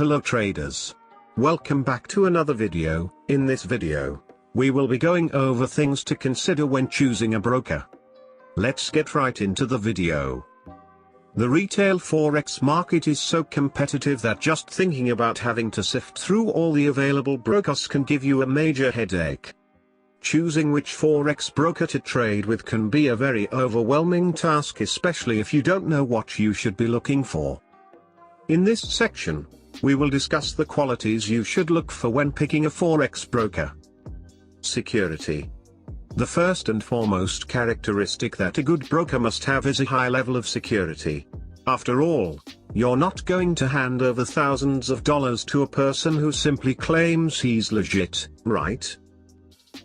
Hello traders. Welcome back to another video. In this video, we will be going over things to consider when choosing a broker. Let's get right into the video. The retail Forex market is so competitive that just thinking about having to sift through all the available brokers can give you a major headache. Choosing which Forex broker to trade with can be a very overwhelming task, especially if you don't know what you should be looking for. In this section, we will discuss the qualities you should look for when picking a Forex broker. Security. The first and foremost characteristic that a good broker must have is a high level of security. After all, you're not going to hand over thousands of dollars to a person who simply claims he's legit, right?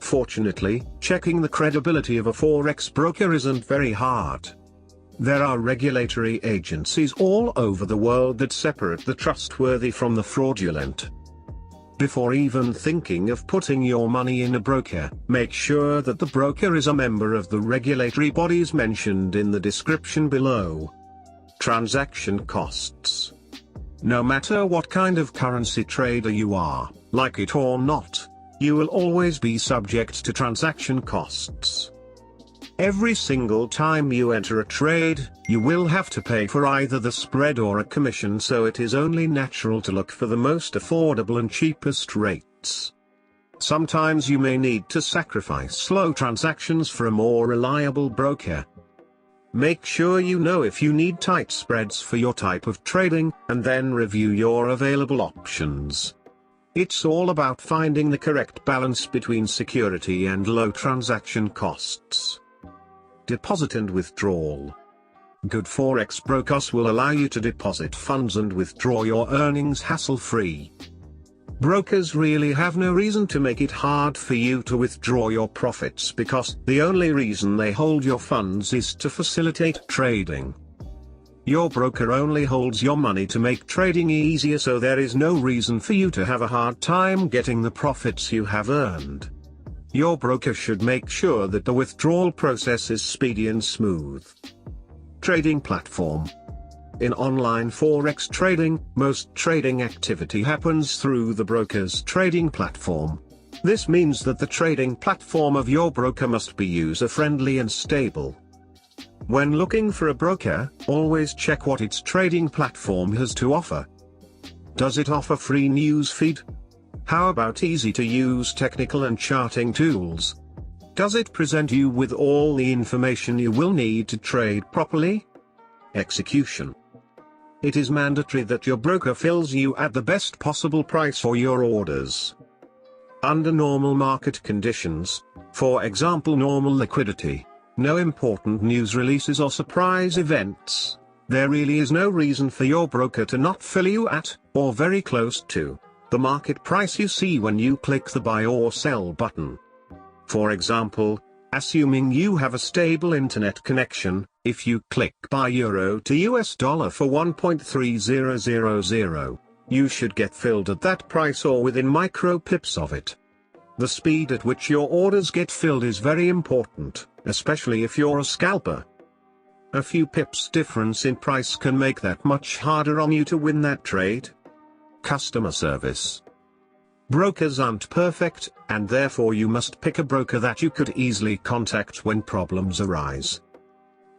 Fortunately, checking the credibility of a Forex broker isn't very hard. There are regulatory agencies all over the world that separate the trustworthy from the fraudulent. Before even thinking of putting your money in a broker, make sure that the broker is a member of the regulatory bodies mentioned in the description below. Transaction costs. No matter what kind of currency trader you are, like it or not, you will always be subject to transaction costs. Every single time you enter a trade, you will have to pay for either the spread or a commission, so it is only natural to look for the most affordable and cheapest rates. Sometimes you may need to sacrifice slow transactions for a more reliable broker. Make sure you know if you need tight spreads for your type of trading, and then review your available options. It's all about finding the correct balance between security and low transaction costs. Deposit and withdrawal. Good Forex brokers will allow you to deposit funds and withdraw your earnings hassle-free. Brokers really have no reason to make it hard for you to withdraw your profits, because the only reason they hold your funds is to facilitate trading. Your broker only holds your money to make trading easier, so there is no reason for you to have a hard time getting the profits you have earned. Your broker should make sure that the withdrawal process is speedy and smooth. Trading platform. In online Forex trading, most trading activity happens through the broker's trading platform. This means that the trading platform of your broker must be user-friendly and stable. When looking for a broker, always check what its trading platform has to offer. Does it offer free news feed? How about easy-to-use technical and charting tools? Does it present you with all the information you will need to trade properly? Execution. It is mandatory that your broker fills you at the best possible price for your orders. Under normal market conditions, for example normal liquidity, no important news releases or surprise events, there really is no reason for your broker to not fill you at, or very close to, the market price you see when you click the buy or sell button. For example, assuming you have a stable internet connection, if you click buy euro to US dollar for 1.3000, you should get filled at that price or within micro pips of it. The speed at which your orders get filled is very important, especially if you're a scalper. A few pips difference in price can make that much harder on you to win that trade. Customer service. Brokers aren't perfect, and therefore you must pick a broker that you could easily contact when problems arise.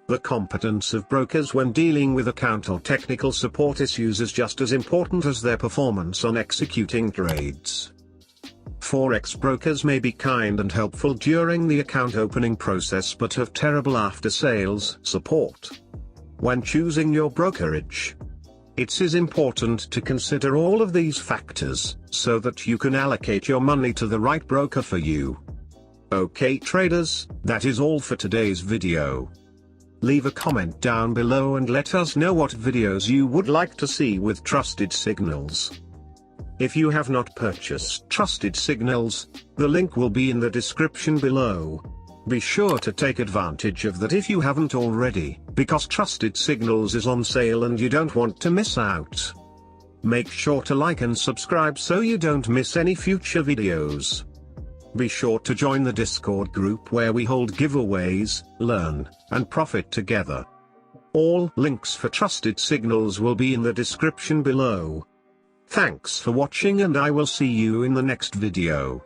The competence of brokers when dealing with account or technical support issues is just as important as their performance on executing trades. Forex brokers may be kind and helpful during the account opening process but have terrible after-sales support. When choosing your brokerage, it is important to consider all of these factors, so that you can allocate your money to the right broker for you. Okay traders, that is all for today's video. Leave a comment down below and let us know what videos you would like to see with trusted signals. If you have not purchased Trusted Signals, the link will be in the description below. Be sure to take advantage of that if you haven't already, because Trusted Signals is on sale and you don't want to miss out. Make sure to like and subscribe so you don't miss any future videos. Be sure to join the Discord group where we hold giveaways, learn, and profit together. All links for Trusted Signals will be in the description below. Thanks for watching and I will see you in the next video.